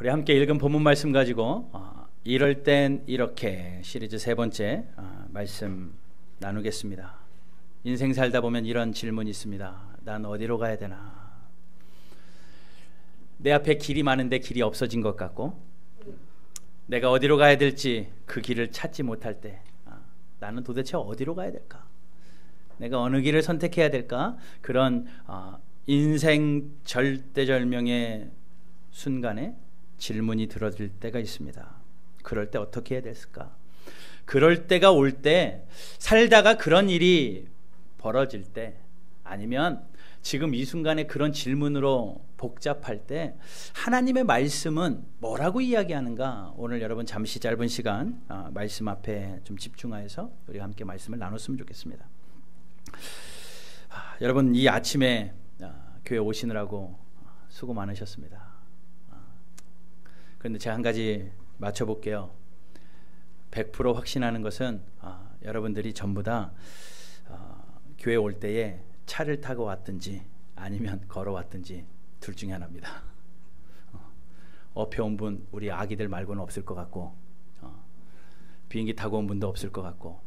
우리 함께 읽은 본문 말씀 가지고 이럴 땐 이렇게 시리즈 세 번째 말씀 나누겠습니다. 인생 살다 보면 이런 질문이 있습니다. 난 어디로 가야 되나? 내 앞에 길이 많은데 길이 없어진 것 같고, 내가 어디로 가야 될지 그 길을 찾지 못할 때 나는 도대체 어디로 가야 될까? 내가 어느 길을 선택해야 될까? 그런 인생 절대절명의 순간에 질문이 들어질 때가 있습니다. 그럴 때 어떻게 해야 됐을까? 그럴 때가 올 때, 살다가 그런 일이 벌어질 때, 아니면 지금 이 순간에 그런 질문으로 복잡할 때 하나님의 말씀은 뭐라고 이야기하는가? 오늘 여러분 잠시 짧은 시간 말씀 앞에 좀 집중하여서 우리가 함께 말씀을 나눴으면 좋겠습니다. 여러분, 이 아침에 교회 오시느라고 수고 많으셨습니다. 그런데 제가 한 가지 맞춰볼게요. 100% 확신하는 것은 여러분들이 전부 다 교회 올 때에 차를 타고 왔든지 아니면 걸어왔든지 둘 중에 하나입니다. 업해 온 분, 우리 아기들 말고는 없을 것 같고, 비행기 타고 온 분도 없을 것 같고,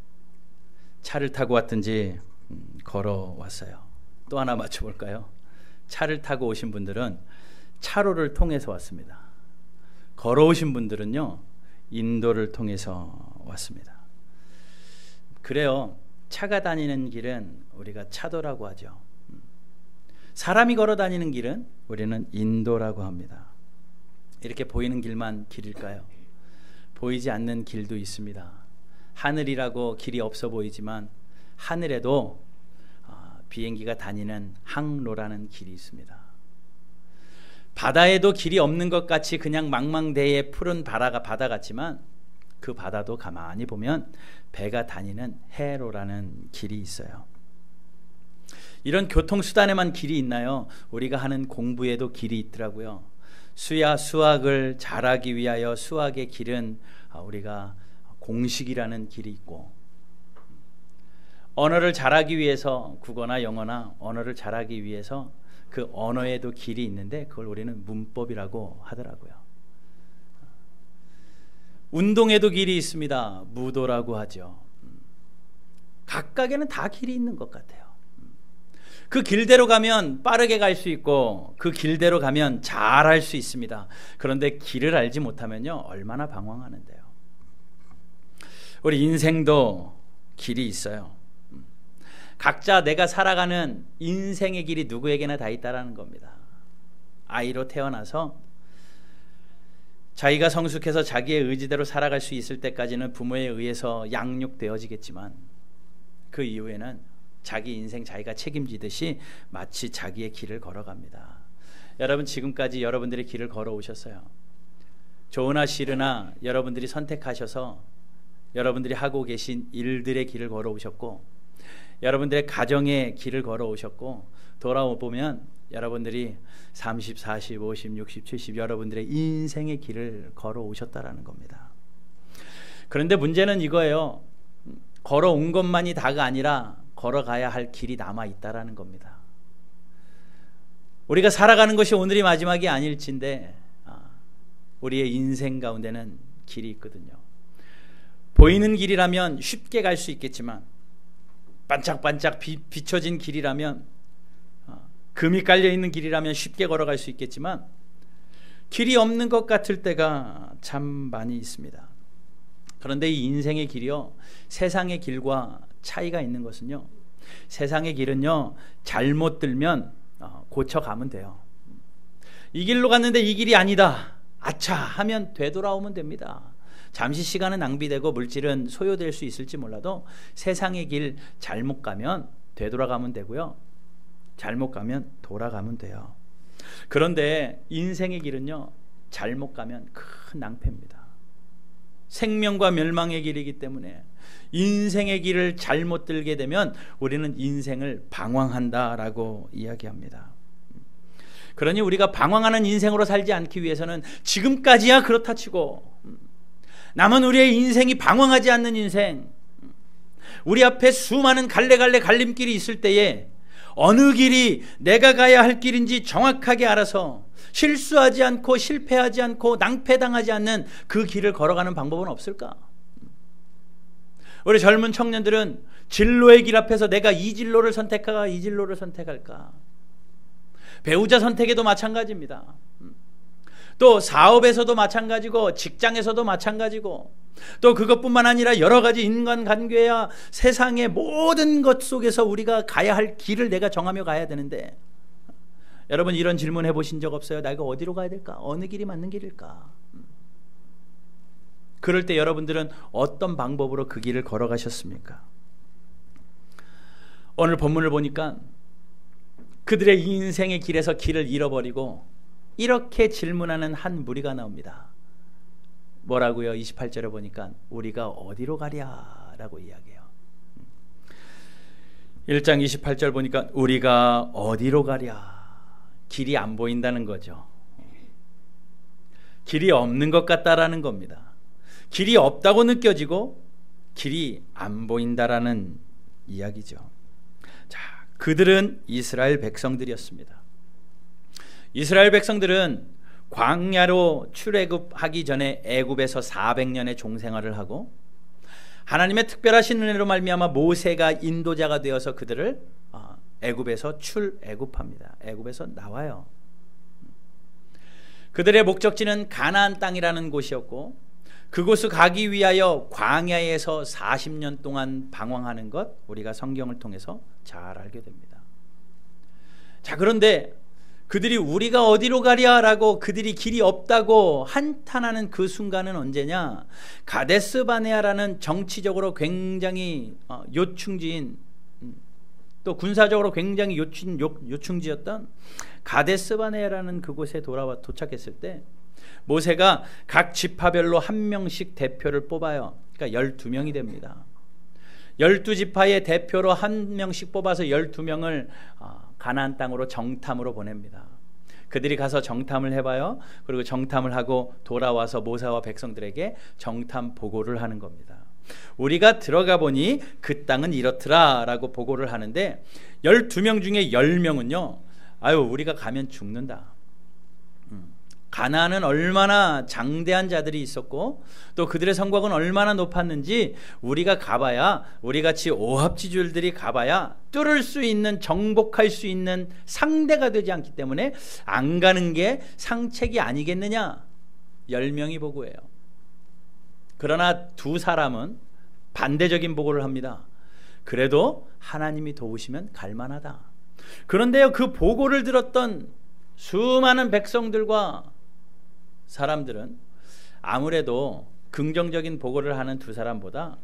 차를 타고 왔든지 걸어왔어요. 또 하나 맞춰볼까요? 차를 타고 오신 분들은 차로를 통해서 왔습니다. 걸어오신 분들은요, 인도를 통해서 왔습니다. 그래요. 차가 다니는 길은 우리가 차도라고 하죠. 사람이 걸어 다니는 길은 우리는 인도라고 합니다. 이렇게 보이는 길만 길일까요? 보이지 않는 길도 있습니다. 하늘이라고 길이 없어 보이지만 하늘에도 비행기가 다니는 항로라는 길이 있습니다. 바다에도 길이 없는 것 같이 그냥 망망대해 푸른 바다 같지만 그 바다도 가만히 보면 배가 다니는 해로라는 길이 있어요. 이런 교통수단에만 길이 있나요? 우리가 하는 공부에도 길이 있더라고요. 수학을 잘하기 위하여 수학의 길은 우리가 공식이라는 길이 있고, 언어를 잘하기 위해서 국어나 영어나 언어를 잘하기 위해서 그 언어에도 길이 있는데 그걸 우리는 문법이라고 하더라고요. 운동에도 길이 있습니다. 무도라고 하죠. 각각에는 다 길이 있는 것 같아요. 그 길대로 가면 빠르게 갈 수 있고 그 길대로 가면 잘할 수 있습니다. 그런데 길을 알지 못하면요, 얼마나 방황하는데요. 우리 인생도 길이 있어요. 각자 내가 살아가는 인생의 길이 누구에게나 다 있다라는 겁니다. 아이로 태어나서 자기가 성숙해서 자기의 의지대로 살아갈 수 있을 때까지는 부모에 의해서 양육되어지겠지만 그 이후에는 자기 인생 자기가 책임지듯이 마치 자기의 길을 걸어갑니다. 여러분, 지금까지 여러분들의 길을 걸어오셨어요. 좋으나 싫으나 여러분들이 선택하셔서 여러분들이 하고 계신 일들의 길을 걸어오셨고, 여러분들의 가정의 길을 걸어오셨고, 돌아보면 여러분들이 30, 40, 50, 60, 70 여러분들의 인생의 길을 걸어오셨다라는 겁니다. 그런데 문제는 이거예요. 걸어온 것만이 다가 아니라 걸어가야 할 길이 남아있다라는 겁니다. 우리가 살아가는 것이 오늘이 마지막이 아닐진데 우리의 인생 가운데는 길이 있거든요. 보이는 길이라면 쉽게 갈 수 있겠지만, 반짝반짝 비춰진 길이라면, 금이 깔려있는 길이라면 쉽게 걸어갈 수 있겠지만 길이 없는 것 같을 때가 참 많이 있습니다. 그런데 이 인생의 길이요, 세상의 길과 차이가 있는 것은요, 세상의 길은요, 잘못 들면 고쳐가면 돼요. 이 길로 갔는데 이 길이 아니다, 아차 하면 되돌아오면 됩니다. 잠시 시간은 낭비되고 물질은 소요될 수 있을지 몰라도 세상의 길 잘못 가면 되돌아가면 되고요, 잘못 가면 돌아가면 돼요. 그런데 인생의 길은요, 잘못 가면 큰 낭패입니다. 생명과 멸망의 길이기 때문에 인생의 길을 잘못 들게 되면 우리는 인생을 방황한다라고 이야기합니다. 그러니 우리가 방황하는 인생으로 살지 않기 위해서는 지금까지야 그렇다 치고 남은 우리의 인생이 방황하지 않는 인생, 우리 앞에 수많은 갈래갈래 갈림길이 있을 때에 어느 길이 내가 가야 할 길인지 정확하게 알아서 실수하지 않고 실패하지 않고 낭패당하지 않는 그 길을 걸어가는 방법은 없을까? 우리 젊은 청년들은 진로의 길 앞에서 내가 이 진로를 선택할까, 이 진로를 선택할까? 배우자 선택에도 마찬가지입니다. 또 사업에서도 마찬가지고 직장에서도 마찬가지고 또 그것뿐만 아니라 여러 가지 인간관계야 세상의 모든 것 속에서 우리가 가야 할 길을 내가 정하며 가야 되는데, 여러분 이런 질문 해보신 적 없어요? 내가 어디로 가야 될까? 어느 길이 맞는 길일까? 그럴 때 여러분들은 어떤 방법으로 그 길을 걸어가셨습니까? 오늘 본문을 보니까 그들의 인생의 길에서 길을 잃어버리고 이렇게 질문하는 한 무리가 나옵니다. 뭐라고요? 28절에 보니까 우리가 어디로 가랴 라고 이야기해요. 1장 28절 보니까 우리가 어디로 가랴, 길이 안 보인다는 거죠. 길이 없는 것 같다라는 겁니다. 길이 없다고 느껴지고 길이 안 보인다라는 이야기죠. 자, 그들은 이스라엘 백성들이었습니다. 이스라엘 백성들은 광야로 출애굽하기 전에 애굽에서 400년의 종생활을 하고 하나님의 특별하신 은혜로 말미암아 모세가 인도자가 되어서 그들을 애굽에서 출애굽합니다. 애굽에서 나와요. 그들의 목적지는 가나안 땅이라는 곳이었고 그곳을 가기 위하여 광야에서 40년 동안 방황하는 것, 우리가 성경을 통해서 잘 알게 됩니다. 자, 그런데 그들이 우리가 어디로 가랴라고 그들이 길이 없다고 한탄하는 그 순간은 언제냐? 가데스 바네아라는 정치적으로 굉장히 요충지인, 또 군사적으로 굉장히 요충지였던 가데스 바네아라는 그곳에 도착했을 때 모세가 각 지파별로 한 명씩 대표를 뽑아요. 그러니까 12명이 됩니다. 12지파의 대표로 한 명씩 뽑아서 12명을 가나안 땅으로 정탐으로 보냅니다. 그들이 가서 정탐을 해봐요. 그리고 정탐을 하고 돌아와서 모세와 백성들에게 정탐 보고를 하는 겁니다. 우리가 들어가 보니 그 땅은 이렇더라 라고 보고를 하는데 12명 중에 10명은요 아유 우리가 가면 죽는다. 가나안은 얼마나 장대한 자들이 있었고 또 그들의 성곽은 얼마나 높았는지 우리가 가봐야, 우리같이 오합지졸들이 가봐야 뚫을 수 있는, 정복할 수 있는 상대가 되지 않기 때문에 안 가는 게 상책이 아니겠느냐. 10명이 보고해요. 그러나 두 사람은 반대적인 보고를 합니다. 그래도 하나님이 도우시면 갈만하다. 그런데요, 그 보고를 들었던 수많은 백성들과 사람들은 아무래도 긍정적인 보고를 하는 두 사람보다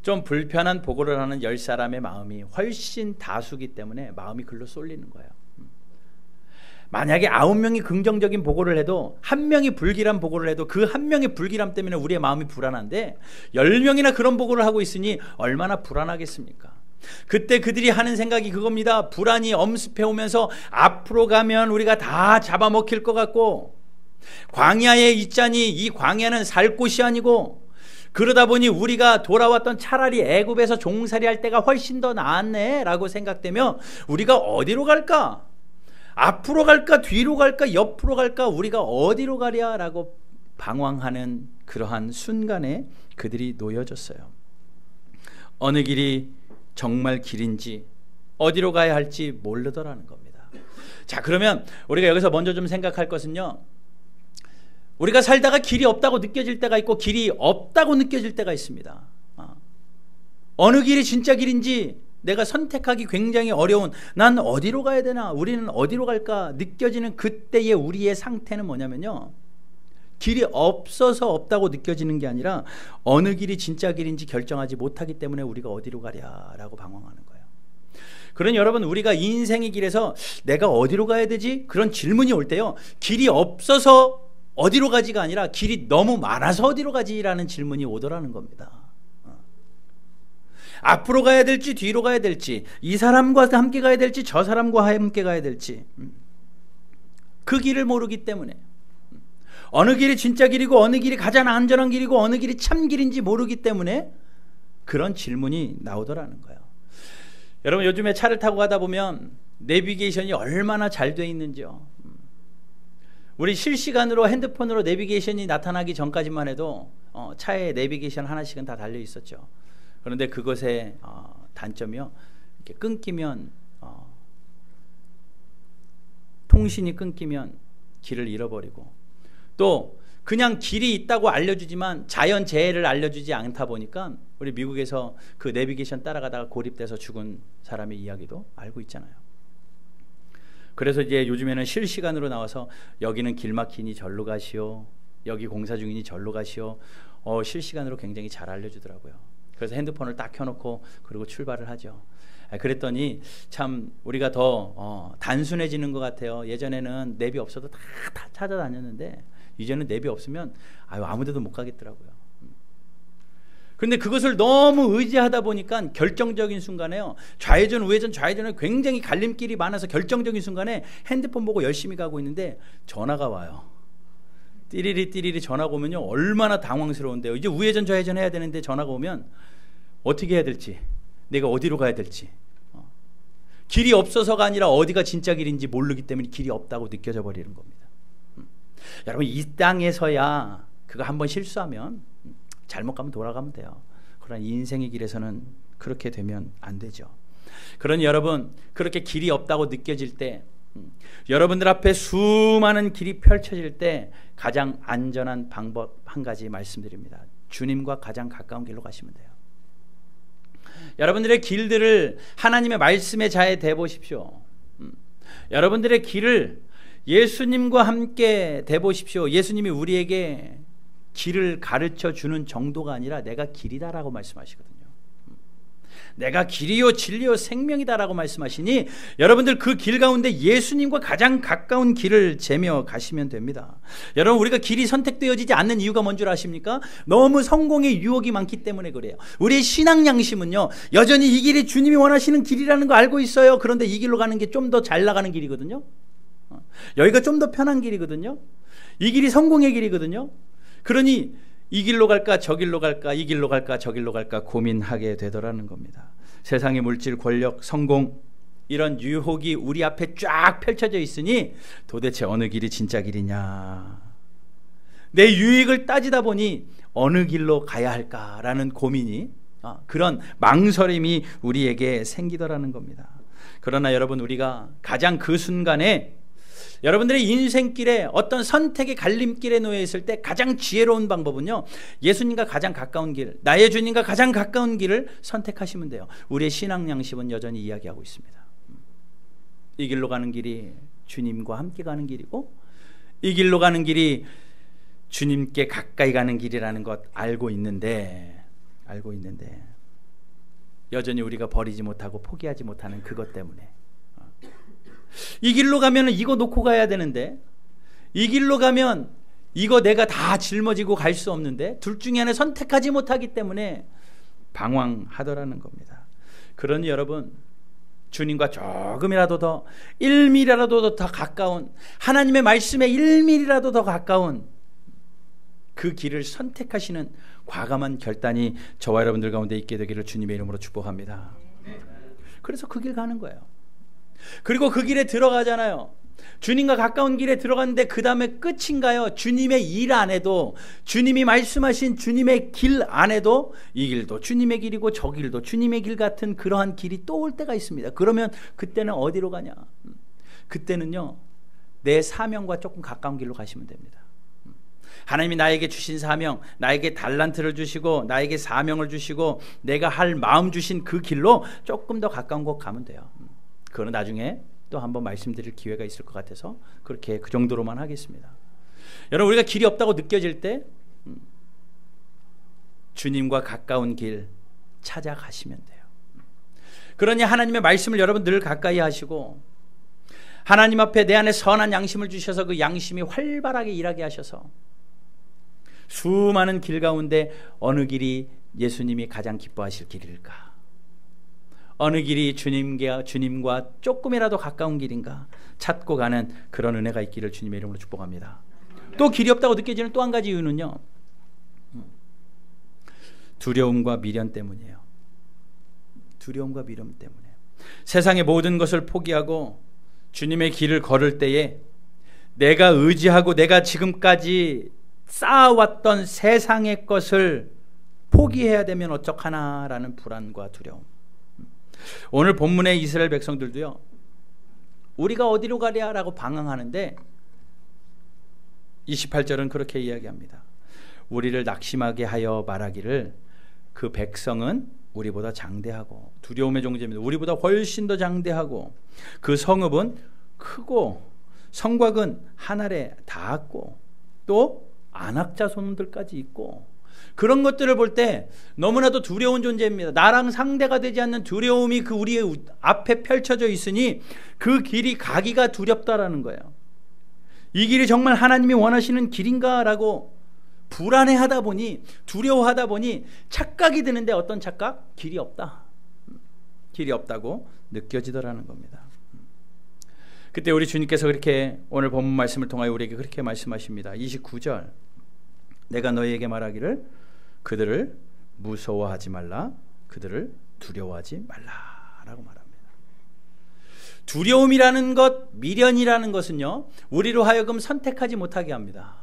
좀 불편한 보고를 하는 10사람의 마음이 훨씬 다수기 때문에 마음이 글로 쏠리는 거예요. 만약에 9명이 긍정적인 보고를 해도 1명이 불길한 보고를 해도 그 1명의 불길함 때문에 우리의 마음이 불안한데 10명이나 그런 보고를 하고 있으니 얼마나 불안하겠습니까? 그때 그들이 하는 생각이 그겁니다. 불안이 엄습해 오면서 앞으로 가면 우리가 다 잡아먹힐 것 같고 광야에 있자니 이 광야는 살 곳이 아니고 그러다 보니 우리가 돌아왔던 차라리 애굽에서 종살이 할 때가 훨씬 더 나았네 라고 생각되며 우리가 어디로 갈까? 앞으로 갈까? 뒤로 갈까? 옆으로 갈까? 우리가 어디로 가랴? 라고 방황하는 그러한 순간에 그들이 놓여졌어요. 어느 길이 정말 길인지 어디로 가야 할지 모르더라는 겁니다. 자, 그러면 우리가 여기서 먼저 좀 생각할 것은요, 우리가 살다가 길이 없다고 느껴질 때가 있고 길이 없다고 느껴질 때가 있습니다. 어느 길이 진짜 길인지 내가 선택하기 굉장히 어려운, 난 어디로 가야 되나, 우리는 어디로 갈까 느껴지는 그때의 우리의 상태는 뭐냐면요, 길이 없어서 없다고 느껴지는 게 아니라 어느 길이 진짜 길인지 결정하지 못하기 때문에 우리가 어디로 가랴라고 방황하는 거예요. 그러니 여러분, 우리가 인생의 길에서 내가 어디로 가야 되지? 그런 질문이 올 때요, 길이 없어서 어디로 가지가 아니라 길이 너무 많아서 어디로 가지라는 질문이 오더라는 겁니다. 앞으로 가야 될지 뒤로 가야 될지, 이 사람과 함께 가야 될지 저 사람과 함께 가야 될지, 그 길을 모르기 때문에, 어느 길이 진짜 길이고 어느 길이 가장 안전한 길이고 어느 길이 참 길인지 모르기 때문에 그런 질문이 나오더라는 거예요. 여러분, 요즘에 차를 타고 가다 보면 내비게이션이 얼마나 잘 돼 있는지요. 우리 실시간으로 핸드폰으로 내비게이션이 나타나기 전까지만 해도 차에 내비게이션 하나씩은 다 달려 있었죠. 그런데 그것의 단점이요, 이렇게 끊기면 통신이 끊기면 길을 잃어버리고, 또 그냥 길이 있다고 알려주지만 자연재해를 알려주지 않다 보니까 우리 미국에서 그 내비게이션 따라가다가 고립돼서 죽은 사람의 이야기도 알고 있잖아요. 그래서 이제 요즘에는 실시간으로 나와서 여기는 길 막히니 절로 가시오, 여기 공사 중이니 절로 가시오, 실시간으로 굉장히 잘 알려주더라고요. 그래서 핸드폰을 딱 켜놓고 그리고 출발을 하죠. 그랬더니 참 우리가 더 단순해지는 것 같아요. 예전에는 내비 없어도 다 찾아다녔는데 이제는 내비 없으면 아무 데도 못 가겠더라고요. 그런데 그것을 너무 의지하다 보니까 결정적인 순간에요, 좌회전 우회전 좌회전에 굉장히 갈림길이 많아서 결정적인 순간에 핸드폰 보고 열심히 가고 있는데 전화가 와요. 띠리리 전화가 오면요, 얼마나 당황스러운데요. 이제 우회전 좌회전 해야 되는데 전화가 오면 어떻게 해야 될지, 내가 어디로 가야 될지, 길이 없어서가 아니라 어디가 진짜 길인지 모르기 때문에 길이 없다고 느껴져 버리는 겁니다. 여러분, 이 땅에서야 그거 한번 실수하면 잘못 가면 돌아가면 돼요. 그러나 인생의 길에서는 그렇게 되면 안 되죠. 그러니 여러분, 그렇게 길이 없다고 느껴질 때, 여러분들 앞에 수많은 길이 펼쳐질 때 가장 안전한 방법 한 가지 말씀드립니다. 주님과 가장 가까운 길로 가시면 돼요. 여러분들의 길들을 하나님의 말씀의 자에 대보십시오. 여러분들의 길을 예수님과 함께 대보십시오. 예수님이 우리에게 길을 가르쳐 주는 정도가 아니라 내가 길이다라고 말씀하시거든요. 내가 길이요 진리요 생명이다라고 말씀하시니 여러분들 그 길 가운데 예수님과 가장 가까운 길을 재며 가시면 됩니다. 여러분, 우리가 길이 선택되어지지 않는 이유가 뭔 줄 아십니까? 너무 성공의 유혹이 많기 때문에 그래요. 우리의 신앙 양심은요, 여전히 이 길이 주님이 원하시는 길이라는 거 알고 있어요. 그런데 이 길로 가는 게 좀 더 잘 나가는 길이거든요. 여기가 좀 더 편한 길이거든요. 이 길이 성공의 길이거든요. 그러니 이 길로 갈까 저 길로 갈까, 이 길로 갈까 저 길로 갈까 고민하게 되더라는 겁니다. 세상의 물질, 권력, 성공, 이런 유혹이 우리 앞에 쫙 펼쳐져 있으니 도대체 어느 길이 진짜 길이냐, 내 유익을 따지다 보니 어느 길로 가야 할까라는 고민이, 그런 망설임이 우리에게 생기더라는 겁니다. 그러나 여러분, 우리가 가장 그 순간에 여러분들의 인생길에 어떤 선택의 갈림길에 놓여 있을 때 가장 지혜로운 방법은요, 예수님과 가장 가까운 길, 나의 주님과 가장 가까운 길을 선택하시면 돼요. 우리의 신앙 양심은 여전히 이야기하고 있습니다. 이 길로 가는 길이 주님과 함께 가는 길이고, 이 길로 가는 길이 주님께 가까이 가는 길이라는 것 알고 있는데 여전히 우리가 버리지 못하고 포기하지 못하는 그것 때문에, 이 길로 가면 이거 놓고 가야 되는데, 이 길로 가면 이거 내가 다 짊어지고 갈 수 없는데, 둘 중에 하나 선택하지 못하기 때문에 방황하더라는 겁니다. 그러니 여러분, 주님과 조금이라도 더 1mm라도 더 가까운, 하나님의 말씀에 1mm라도 더 가까운 그 길을 선택하시는 과감한 결단이 저와 여러분들 가운데 있게 되기를 주님의 이름으로 축복합니다. 그래서 그 길 가는 거예요. 그리고 그 길에 들어가잖아요. 주님과 가까운 길에 들어갔는데 그 다음에 끝인가요? 주님의 일 안에도, 주님이 말씀하신 주님의 길 안에도 이 길도 주님의 길이고 저 길도 주님의 길 같은 그러한 길이 또 올 때가 있습니다. 그러면 그때는 어디로 가냐? 그때는요, 내 사명과 조금 가까운 길로 가시면 됩니다. 하나님이 나에게 주신 사명, 나에게 달란트를 주시고 나에게 사명을 주시고 내가 할 마음 주신 그 길로 조금 더 가까운 곳 가면 돼요. 그거는 나중에 또 한번 말씀드릴 기회가 있을 것 같아서 그렇게 그 정도로만 하겠습니다. 여러분, 우리가 길이 없다고 느껴질 때 주님과 가까운 길 찾아가시면 돼요. 그러니 하나님의 말씀을 여러분 늘 가까이 하시고, 하나님 앞에 내 안에 선한 양심을 주셔서 그 양심이 활발하게 일하게 하셔서 수많은 길 가운데 어느 길이 예수님이 가장 기뻐하실 길일까, 어느 길이 주님과 조금이라도 가까운 길인가 찾고 가는 그런 은혜가 있기를 주님의 이름으로 축복합니다. 또 길이 없다고 느껴지는 또 한 가지 이유는요, 두려움과 미련 때문이에요. 두려움과 미련 때문에 세상의 모든 것을 포기하고 주님의 길을 걸을 때에 내가 의지하고 내가 지금까지 쌓아왔던 세상의 것을 포기해야 되면 어떡하나라는 불안과 두려움. 오늘 본문의 이스라엘 백성들도요, 우리가 어디로 가랴라고 방황하는데 28절은 그렇게 이야기합니다. 우리를 낙심하게 하여 말하기를 그 백성은 우리보다 장대하고, 두려움의 존재입니다. 우리보다 훨씬 더 장대하고 그 성읍은 크고 성곽은 하늘에 닿았고 또 안악자손들까지 있고, 그런 것들을 볼 때 너무나도 두려운 존재입니다. 나랑 상대가 되지 않는 두려움이 그 우리의 앞에 펼쳐져 있으니 그 길이 가기가 두렵다라는 거예요. 이 길이 정말 하나님이 원하시는 길인가라고 불안해하다 보니, 두려워하다 보니 착각이 드는데, 어떤 착각? 길이 없다. 길이 없다고 느껴지더라는 겁니다. 그때 우리 주님께서 그렇게 오늘 본문 말씀을 통하여 우리에게 그렇게 말씀하십니다. 29절, 내가 너희에게 말하기를 그들을 무서워하지 말라, 그들을 두려워하지 말라라고 말합니다. 두려움이라는 것, 미련이라는 것은요, 우리로 하여금 선택하지 못하게 합니다.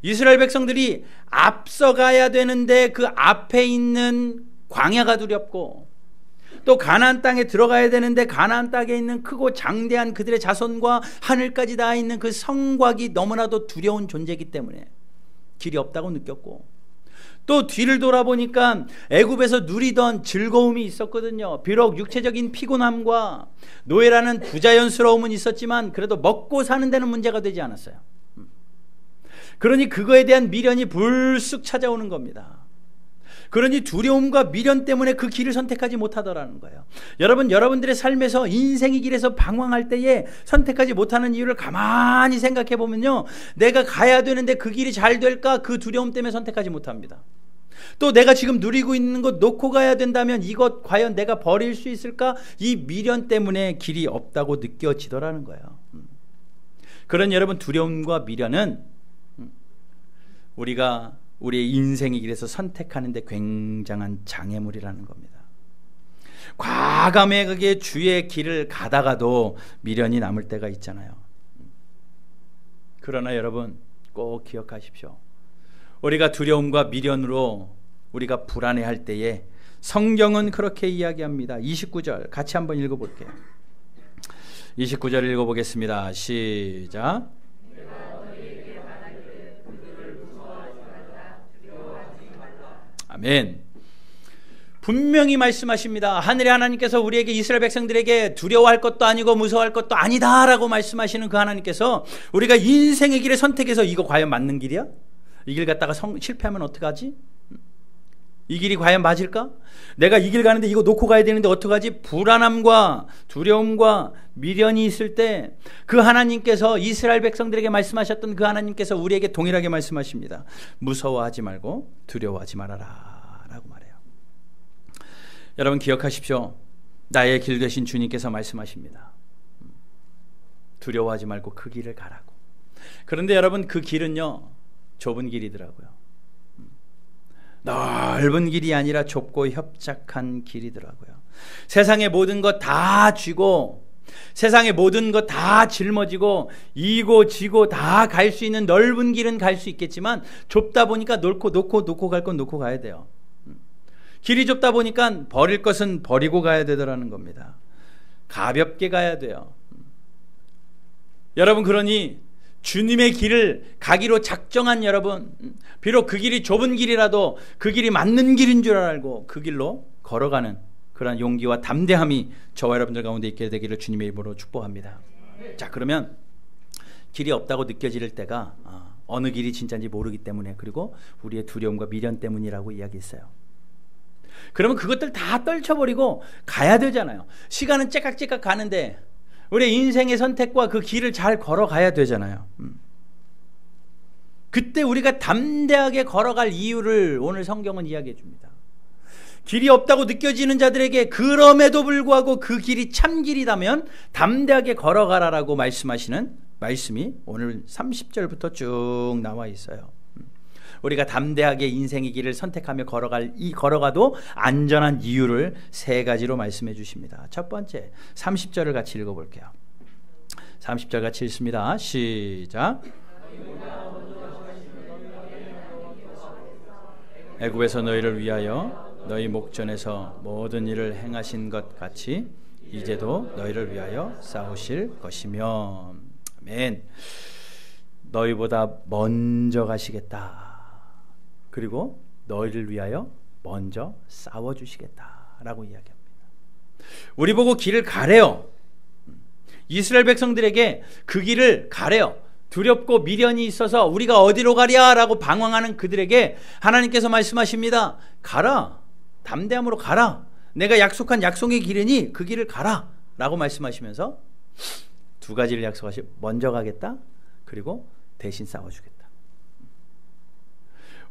이스라엘 백성들이 앞서가야 되는데 그 앞에 있는 광야가 두렵고, 또 가나안 땅에 들어가야 되는데 가나안 땅에 있는 크고 장대한 그들의 자손과 하늘까지 닿아 있는 그 성곽이 너무나도 두려운 존재이기 때문에 길이 없다고 느꼈고, 또 뒤를 돌아보니까 애굽에서 누리던 즐거움이 있었거든요. 비록 육체적인 피곤함과 노예라는 부자연스러움은 있었지만 그래도 먹고 사는 데는 문제가 되지 않았어요. 그러니 그거에 대한 미련이 불쑥 찾아오는 겁니다. 그러니 두려움과 미련 때문에 그 길을 선택하지 못하더라는 거예요. 여러분, 여러분들의 삶에서 인생의 길에서 방황할 때에 선택하지 못하는 이유를 가만히 생각해 보면요, 내가 가야 되는데 그 길이 잘 될까? 그 두려움 때문에 선택하지 못합니다. 또 내가 지금 누리고 있는 것 놓고 가야 된다면 이것 과연 내가 버릴 수 있을까? 이 미련 때문에 길이 없다고 느껴지더라는 거예요. 그런 여러분, 두려움과 미련은 우리가 우리의 인생의 길에서 선택하는데 굉장한 장애물이라는 겁니다. 과감하게 주의 길을 가다가도 미련이 남을 때가 있잖아요. 그러나 여러분, 꼭 기억하십시오. 우리가 두려움과 미련으로 우리가 불안해할 때에 성경은 그렇게 이야기합니다. 29절 같이 한번 읽어볼게요. 29절 읽어보겠습니다. 시작. 아멘. 분명히 말씀하십니다. 하늘의 하나님께서 우리에게, 이스라엘 백성들에게 두려워할 것도 아니고 무서워할 것도 아니다라고 말씀하시는 그 하나님께서 우리가 인생의 길을 선택해서 이거 과연 맞는 길이야? 이 길 갔다가 실패하면 어떡하지? 이 길이 과연 맞을까? 내가 이 길 가는데 이거 놓고 가야 되는데 어떡하지? 불안함과 두려움과 미련이 있을 때 그 하나님께서, 이스라엘 백성들에게 말씀하셨던 그 하나님께서 우리에게 동일하게 말씀하십니다. 무서워하지 말고 두려워하지 말아라 라고 말해요. 여러분, 기억하십시오. 나의 길 되신 주님께서 말씀하십니다. 두려워하지 말고 그 길을 가라고. 그런데 여러분, 그 길은요, 좁은 길이더라고요. 넓은 길이 아니라 좁고 협착한 길이더라고요. 세상의 모든 것 다 쥐고, 세상의 모든 것 다 짊어지고, 이고 지고 다 갈 수 있는 넓은 길은 갈 수 있겠지만 좁다 보니까 놓고 갈 건 놓고 가야 돼요. 길이 좁다 보니까 버릴 것은 버리고 가야 되더라는 겁니다. 가볍게 가야 돼요. 여러분, 그러니 주님의 길을 가기로 작정한 여러분, 비록 그 길이 좁은 길이라도 그 길이 맞는 길인 줄 알고 그 길로 걸어가는 그런 용기와 담대함이 저와 여러분들 가운데 있게 되기를 주님의 이름으로 축복합니다. 자, 그러면 길이 없다고 느껴질 때가 어느 길이 진짜인지 모르기 때문에, 그리고 우리의 두려움과 미련 때문이라고 이야기했어요. 그러면 그것들 다 떨쳐버리고 가야 되잖아요. 시간은 째깍째깍 가는데 우리의 인생의 선택과 그 길을 잘 걸어가야 되잖아요. 그때 우리가 담대하게 걸어갈 이유를 오늘 성경은 이야기해 줍니다. 길이 없다고 느껴지는 자들에게 그럼에도 불구하고 그 길이 참 길이라면 담대하게 걸어가라라고 말씀하시는 말씀이 오늘 30절부터 쭉 나와 있어요. 우리가 담대하게 인생의 길을 선택하며 걸어가도 안전한 이유를 세 가지로 말씀해 주십니다. 첫 번째, 30절을 같이 읽어볼게요. 30절 같이 읽습니다. 시작. 애굽에서 너희를 위하여 너희 목전에서 모든 일을 행하신 것 같이 이제도 너희를 위하여 싸우실 것이며. 아멘. 너희보다 먼저 가시겠다. 그리고 너희를 위하여 먼저 싸워주시겠다라고 이야기합니다. 우리 보고 길을 가래요. 이스라엘 백성들에게 그 길을 가래요. 두렵고 미련이 있어서 우리가 어디로 가랴라고 방황하는 그들에게 하나님께서 말씀하십니다. 가라. 담대함으로 가라. 내가 약속한 약속의 길이니 그 길을 가라 라고 말씀하시면서 두 가지를 약속하시고 먼저 가겠다. 그리고 대신 싸워주겠다.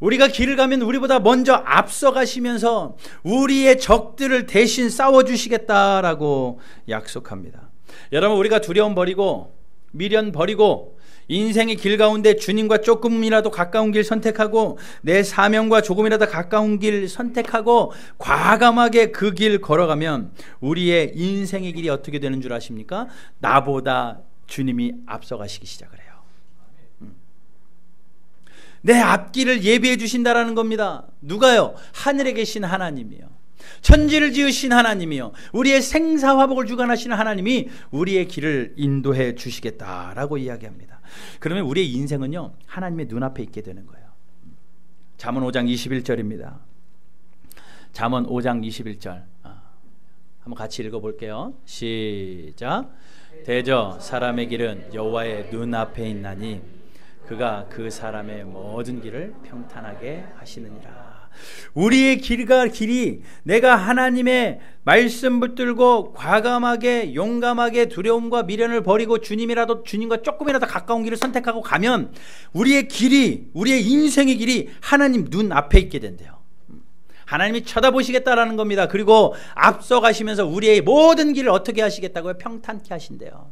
우리가 길을 가면 우리보다 먼저 앞서 가시면서 우리의 적들을 대신 싸워주시겠다라고 약속합니다. 여러분, 우리가 두려움 버리고 미련 버리고 인생의 길 가운데 주님과 조금이라도 가까운 길 선택하고 내 사명과 조금이라도 가까운 길 선택하고 과감하게 그 길 걸어가면 우리의 인생의 길이 어떻게 되는 줄 아십니까? 나보다 주님이 앞서가시기 시작을 해요. 내 앞길을 예비해 주신다라는 겁니다. 누가요? 하늘에 계신 하나님이요. 천지를 지으신 하나님이요. 우리의 생사화복을 주관하시는 하나님이 우리의 길을 인도해 주시겠다라고 이야기합니다. 그러면 우리의 인생은요, 하나님의 눈앞에 있게 되는 거예요. 잠언 5장 21절입니다. 잠언 5장 21절. 한번 같이 읽어볼게요. 시작. 대저 사람의 길은 여호와의 눈앞에 있나니 그가 그 사람의 모든 길을 평탄하게 하시느니라. 우리의 길이 내가 하나님의 말씀 붙들고 과감하게 용감하게 두려움과 미련을 버리고 주님과 조금이라도 가까운 길을 선택하고 가면 우리의 길이, 우리의 인생의 길이 하나님 눈 앞에 있게 된대요. 하나님이 쳐다보시겠다라는 겁니다. 그리고 앞서가시면서 우리의 모든 길을 어떻게 하시겠다고요? 평탄케 하신대요.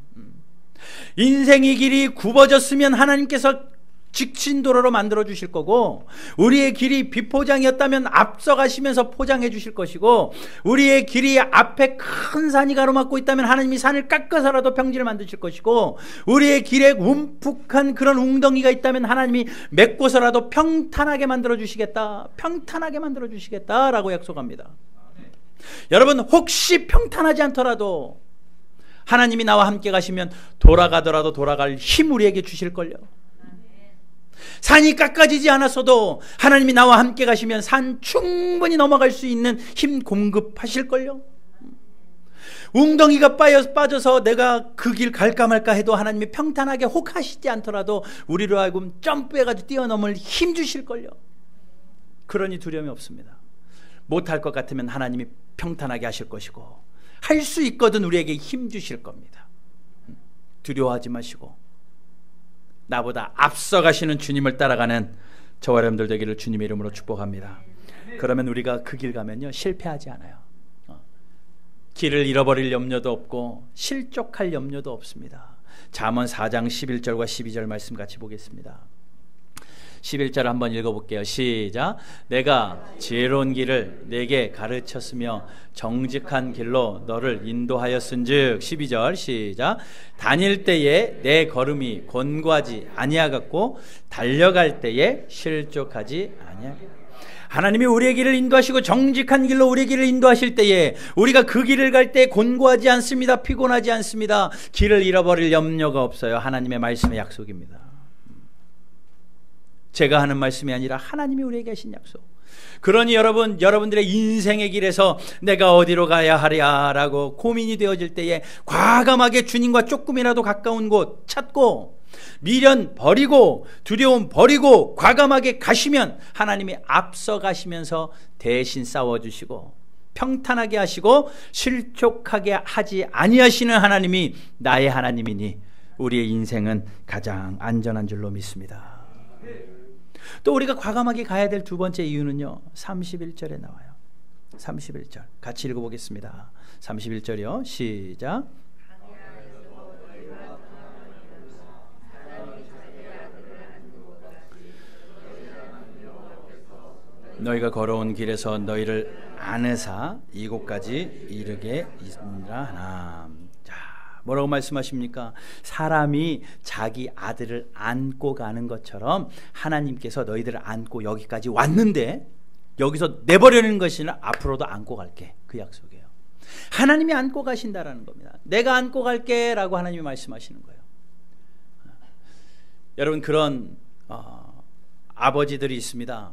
인생의 길이 굽어졌으면 하나님께서 직진도로로 만들어 주실 거고, 우리의 길이 비포장이었다면 앞서가시면서 포장해 주실 것이고, 우리의 길이 앞에 큰 산이 가로막고 있다면 하나님이 산을 깎아서라도 평지를 만드실 것이고, 우리의 길에 움푹한 그런 웅덩이가 있다면 하나님이 메꿔서라도 평탄하게 만들어 주시겠다, 평탄하게 만들어 주시겠다라고 약속합니다. 여러분, 혹시 평탄하지 않더라도 하나님이 나와 함께 가시면 돌아가더라도 돌아갈 힘 우리에게 주실걸요. 산이 깎아지지 않았어도 하나님이 나와 함께 가시면 산 충분히 넘어갈 수 있는 힘 공급하실걸요. 웅덩이가 빠져서 내가 그 길 갈까 말까 해도 하나님이 평탄하게 혹하시지 않더라도 우리로 하여금 점프해가지고 뛰어넘을 힘 주실걸요. 그러니 두려움이 없습니다. 못할 것 같으면 하나님이 평탄하게 하실 것이고, 할 수 있거든 우리에게 힘 주실 겁니다. 두려워하지 마시고 나보다 앞서가시는 주님을 따라가는 저와 여러분들 되기를 주님의 이름으로 축복합니다. 그러면 우리가 그 길 가면요, 실패하지 않아요. 길을 잃어버릴 염려도 없고 실족할 염려도 없습니다. 잠언 4장 11절과 12절 말씀 같이 보겠습니다. 11절 한번 읽어볼게요. 시작. 내가 지혜로운 길을 내게 가르쳤으며 정직한 길로 너를 인도하였은즉. 12절 시작. 다닐 때에 내 걸음이 곤고하지 아니하겠고 달려갈 때에 실족하지 아니하겠고. 하나님이 우리의 길을 인도하시고 정직한 길로 우리의 길을 인도하실 때에 우리가 그 길을 갈 때 곤고하지 않습니다. 피곤하지 않습니다. 길을 잃어버릴 염려가 없어요. 하나님의 말씀의 약속입니다. 제가 하는 말씀이 아니라 하나님이 우리에게 하신 약속. 그러니 여러분들의 인생의 길에서 내가 어디로 가야 하랴라고 고민이 되어질 때에 과감하게 주님과 조금이라도 가까운 곳 찾고 미련 버리고 두려움 버리고 과감하게 가시면 하나님이 앞서 가시면서 대신 싸워주시고 평탄하게 하시고 실족하게 하지 아니하시는 하나님이 나의 하나님이니 우리의 인생은 가장 안전한 줄로 믿습니다. 또 우리가 과감하게 가야 될 두 번째 이유는요, 31절에 나와요. 31절 같이 읽어보겠습니다. 31절이요. 시작. 너희가 걸어온 길에서 너희를 아느사 이곳까지 이르게 있느라 하나. 자, 뭐라고 말씀하십니까? 사람이 자기 아들을 안고 가는 것처럼 하나님께서 너희들을 안고 여기까지 왔는데 여기서 내버리는 것이 아니라 앞으로도 안고 갈게. 그 약속이에요. 하나님이 안고 가신다라는 겁니다. 내가 안고 갈게 라고 하나님이 말씀하시는 거예요. 여러분, 그런 아버지들이 있습니다.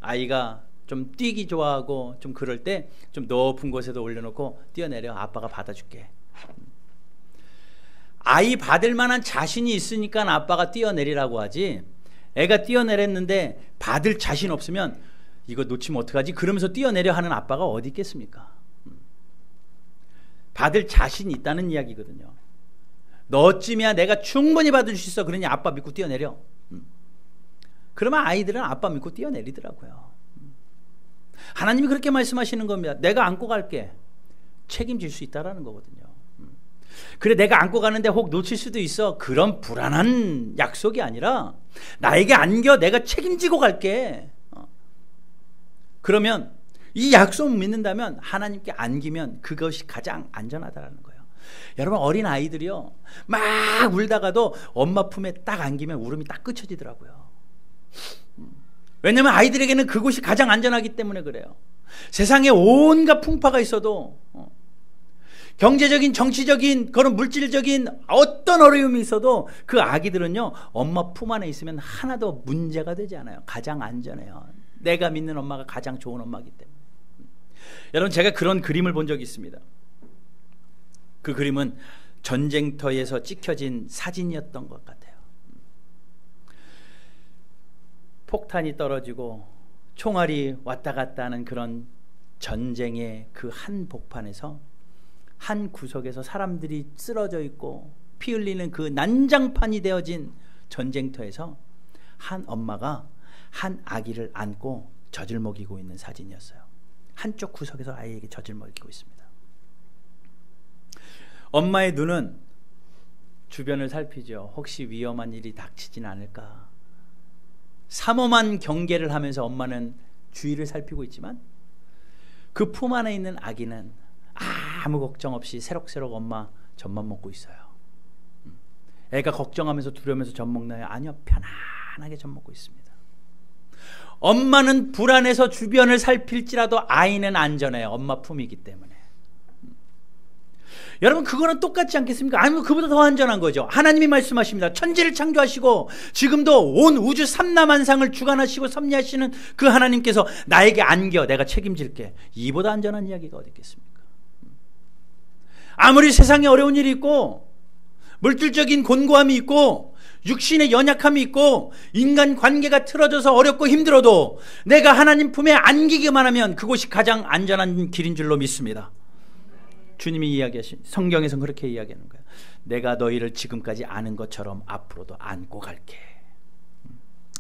아이가 좀 뛰기 좋아하고 좀 그럴 때 좀 높은 곳에도 올려놓고 뛰어내려, 아빠가 받아줄게. 아이 받을 만한 자신이 있으니까 아빠가 뛰어내리라고 하지, 애가 뛰어내렸는데 받을 자신 없으면 이거 놓치면 어떡하지? 그러면서 뛰어내려 하는 아빠가 어디 있겠습니까? 받을 자신이 있다는 이야기거든요. 너쯤이야 내가 충분히 받을 수 있어. 그러니 아빠 믿고 뛰어내려. 그러면 아이들은 아빠 믿고 뛰어내리더라고요. 하나님이 그렇게 말씀하시는 겁니다. 내가 안고 갈게. 책임질 수 있다라는 거거든요. 그래, 내가 안고 가는데 혹 놓칠 수도 있어. 그런 불안한 약속이 아니라 나에게 안겨, 내가 책임지고 갈게. 그러면 이 약속을 믿는다면 하나님께 안기면 그것이 가장 안전하다라는 거예요. 여러분, 어린 아이들이요, 막 울다가도 엄마 품에 딱 안기면 울음이 딱 그쳐지더라고요. 왜냐하면 아이들에게는 그곳이 가장 안전하기 때문에 그래요. 세상에 온갖 풍파가 있어도, 경제적인, 정치적인, 그런 물질적인 어떤 어려움이 있어도 그 아기들은요, 엄마 품 안에 있으면 하나도 문제가 되지 않아요. 가장 안전해요. 내가 믿는 엄마가 가장 좋은 엄마이기 때문에. 여러분, 제가 그런 그림을 본 적이 있습니다. 그 그림은 전쟁터에서 찍혀진 사진이었던 것 같아요. 폭탄이 떨어지고 총알이 왔다 갔다 하는 그런 전쟁의 그 한 복판에서 한 구석에서 사람들이 쓰러져 있고 피 흘리는 그 난장판이 되어진 전쟁터에서 한 엄마가 한 아기를 안고 젖을 먹이고 있는 사진이었어요. 한쪽 구석에서 아이에게 젖을 먹이고 있습니다. 엄마의 눈은 주변을 살피죠. 혹시 위험한 일이 닥치진 않을까. 삼엄한 경계를 하면서 엄마는 주위를 살피고 있지만 그 품 안에 있는 아기는 아무 걱정 없이 새록새록 엄마 젖만 먹고 있어요. 애가 걱정하면서 두려우면서 젖 먹나요? 아니요, 편안하게 젖 먹고 있습니다. 엄마는 불안해서 주변을 살필지라도 아이는 안전해요. 엄마 품이기 때문에. 여러분, 그거는 똑같지 않겠습니까? 아니면 그보다 더 안전한 거죠. 하나님이 말씀하십니다. 천지를 창조하시고 지금도 온 우주 삼라만상을 주관하시고 섭리하시는 그 하나님께서 나에게 안겨, 내가 책임질게. 이보다 안전한 이야기가 어디 있겠습니까? 아무리 세상에 어려운 일이 있고 물질적인 곤고함이 있고 육신의 연약함이 있고 인간 관계가 틀어져서 어렵고 힘들어도 내가 하나님 품에 안기기만 하면 그곳이 가장 안전한 길인 줄로 믿습니다. 주님이 이야기하신, 성경에서는 그렇게 이야기하는 거예요. 내가 너희를 지금까지 아는 것처럼 앞으로도 안고 갈게.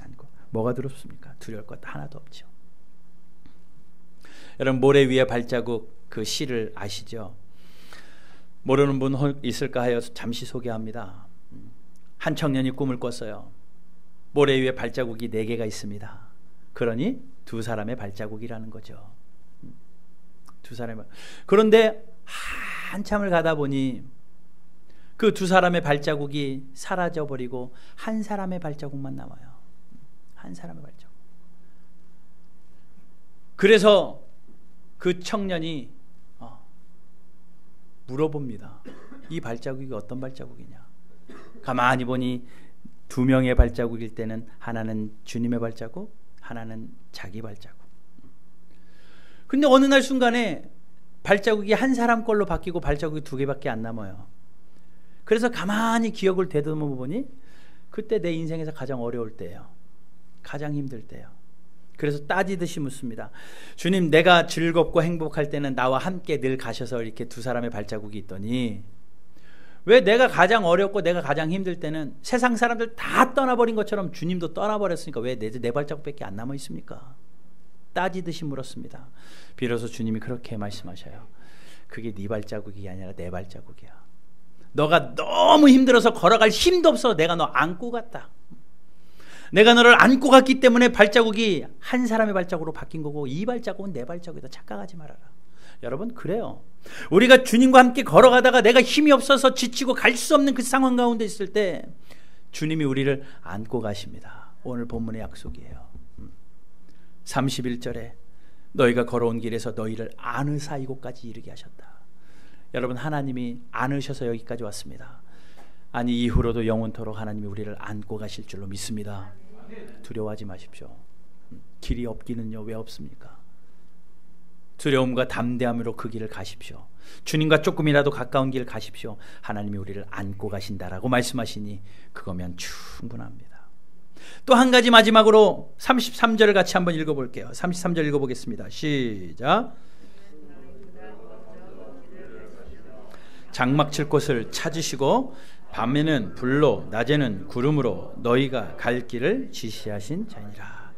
안고. 뭐가 두렵습니까? 두려울 것 하나도 없죠. 여러분, 모래 위에 발자국, 그 시를 아시죠? 모르는 분 있을까 하여 잠시 소개합니다. 한 청년이 꿈을 꿨어요. 모래 위에 발자국이 4개가 있습니다. 그러니 2사람의 발자국이라는 거죠. 2사람의. 그런데 한참을 가다 보니 그 2사람의 발자국이 사라져버리고 한 사람의 발자국만 남아요. 한 사람의 발자국. 그래서 그 청년이 물어봅니다. 이 발자국이 어떤 발자국이냐. 가만히 보니 2명의 발자국일 때는 하나는 주님의 발자국, 하나는 자기 발자국. 근데 어느 날 순간에 발자국이 한 사람 걸로 바뀌고 발자국이 2개밖에 안 남아요. 그래서 가만히 기억을 되돌아보면 보니 그때 내 인생에서 가장 어려울 때예요. 가장 힘들 때예요. 그래서 따지듯이 묻습니다. 주님, 내가 즐겁고 행복할 때는 나와 함께 늘 가셔서 이렇게 2사람의 발자국이 있더니 왜 내가 가장 어렵고 내가 가장 힘들 때는 세상 사람들 다 떠나버린 것처럼 주님도 떠나버렸으니까 왜 내 발자국밖에 안 남아 있습니까? 따지듯이 물었습니다. 비로소 주님이 그렇게 말씀하셔요. 그게 네 발자국이 아니라 내 발자국이야. 너가 너무 힘들어서 걸어갈 힘도 없어 내가 너 안고 갔다. 내가 너를 안고 갔기 때문에 발자국이 한 사람의 발자국으로 바뀐 거고 이 발자국은 내 발자국이다. 착각하지 말아라. 여러분 그래요. 우리가 주님과 함께 걸어가다가 내가 힘이 없어서 지치고 갈 수 없는 그 상황 가운데 있을 때 주님이 우리를 안고 가십니다. 오늘 본문의 약속이에요. 31절에 너희가 걸어온 길에서 너희를 안으사 이곳까지 이르게 하셨다. 여러분 하나님이 안으셔서 여기까지 왔습니다. 아니 이후로도 영원토록 하나님이 우리를 안고 가실 줄로 믿습니다. 두려워하지 마십시오. 길이 없기는요 왜 없습니까? 두려움과 담대함으로 그 길을 가십시오. 주님과 조금이라도 가까운 길 가십시오. 하나님이 우리를 안고 가신다라고 말씀하시니 그거면 충분합니다. 또 한 가지 마지막으로 33절을 같이 한번 읽어볼게요. 33절 읽어보겠습니다. 시작. 장막 칠 곳을 찾으시고 밤에는 불로 낮에는 구름으로 너희가 갈 길을 지시하신 자니라.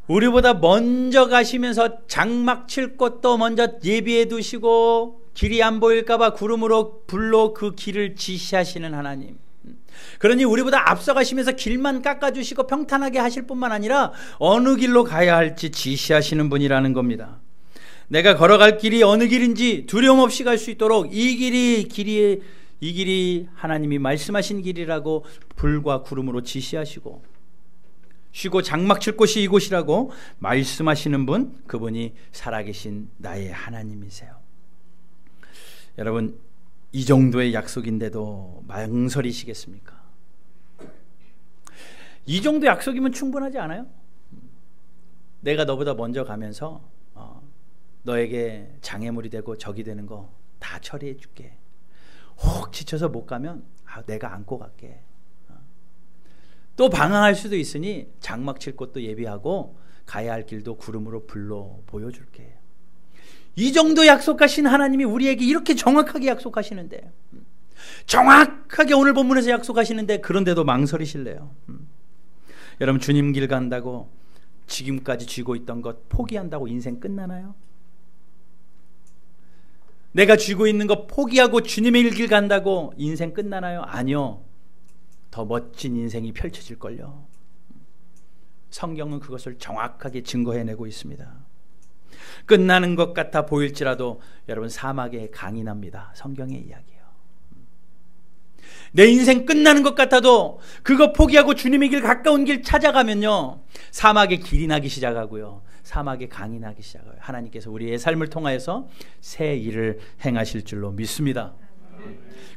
우리보다 먼저 가시면서 장막 칠 곳도 먼저 예비해 두시고 길이 안 보일까봐 구름으로 불로 그 길을 지시하시는 하나님. 그러니 우리보다 앞서 가시면서 길만 깎아주시고 평탄하게 하실 뿐만 아니라 어느 길로 가야 할지 지시하시는 분이라는 겁니다. 내가 걸어갈 길이 어느 길인지 두려움 없이 갈 수 있도록 이 길이 하나님이 말씀하신 길이라고 불과 구름으로 지시하시고 쉬고 장막 칠 곳이 이곳이라고 말씀하시는 분, 그분이 살아계신 나의 하나님이세요. 여러분 이 정도의 약속인데도 망설이시겠습니까? 이 정도 약속이면 충분하지 않아요? 내가 너보다 먼저 가면서 너에게 장애물이 되고 적이 되는 거 다 처리해 줄게. 혹 지쳐서 못 가면 내가 안고 갈게. 또 방황할 수도 있으니 장막 칠 곳도 예비하고 가야 할 길도 구름으로 불로 보여줄게. 이 정도 약속하신 하나님이 우리에게 이렇게 정확하게 약속하시는데, 정확하게 오늘 본문에서 약속하시는데 그런데도 망설이실래요? 여러분 주님 길 간다고 지금까지 쥐고 있던 것 포기한다고 인생 끝나나요? 내가 쥐고 있는 것 포기하고 주님의 길 간다고 인생 끝나나요? 아니요. 더 멋진 인생이 펼쳐질걸요. 성경은 그것을 정확하게 증거해내고 있습니다. 끝나는 것 같아 보일지라도 여러분 사막에 강이 납니다. 성경의 이야기예요. 내 인생 끝나는 것 같아도 그거 포기하고 주님의 길 가까운 길 찾아가면요 사막에 길이 나기 시작하고요 사막에 강이 나기 시작해요. 하나님께서 우리의 삶을 통하여서 새 일을 행하실 줄로 믿습니다.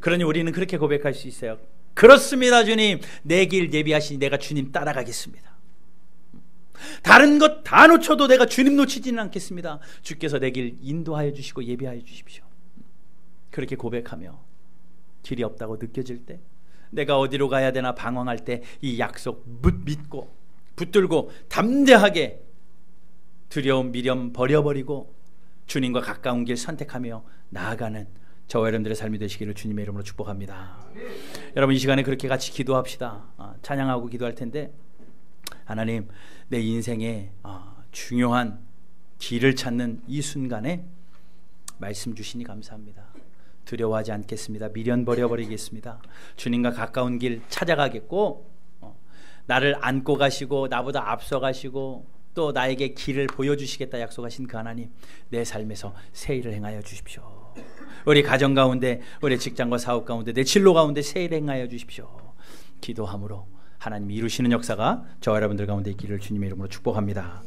그러니 우리는 그렇게 고백할 수 있어요. 그렇습니다 주님, 내 길 예비하시니 내가 주님 따라가겠습니다. 다른 것 다 놓쳐도 내가 주님 놓치지는 않겠습니다. 주께서 내 길 인도하여 주시고 예비하여 주십시오. 그렇게 고백하며 길이 없다고 느껴질 때, 내가 어디로 가야 되나 방황할 때 이 약속 믿고 붙들고 담대하게 두려움 미련 버려버리고 주님과 가까운 길 선택하며 나아가는 저와 여러분들의 삶이 되시기를 주님의 이름으로 축복합니다. 여러분 이 시간에 그렇게 같이 기도합시다. 찬양하고 기도할 텐데, 하나님 내 인생에 중요한 길을 찾는 이 순간에 말씀 주시니 감사합니다. 두려워하지 않겠습니다. 미련 버려버리겠습니다. 주님과 가까운 길 찾아가겠고, 나를 안고 가시고 나보다 앞서 가시고 또 나에게 길을 보여주시겠다 약속하신 그 하나님, 내 삶에서 새 일을 행하여 주십시오. 우리 가정 가운데, 우리 직장과 사업 가운데, 내 진로 가운데 새 일을 행하여 주십시오. 기도함으로 하나님이 이루시는 역사가 저와 여러분들 가운데 있기를 주님의 이름으로 축복합니다.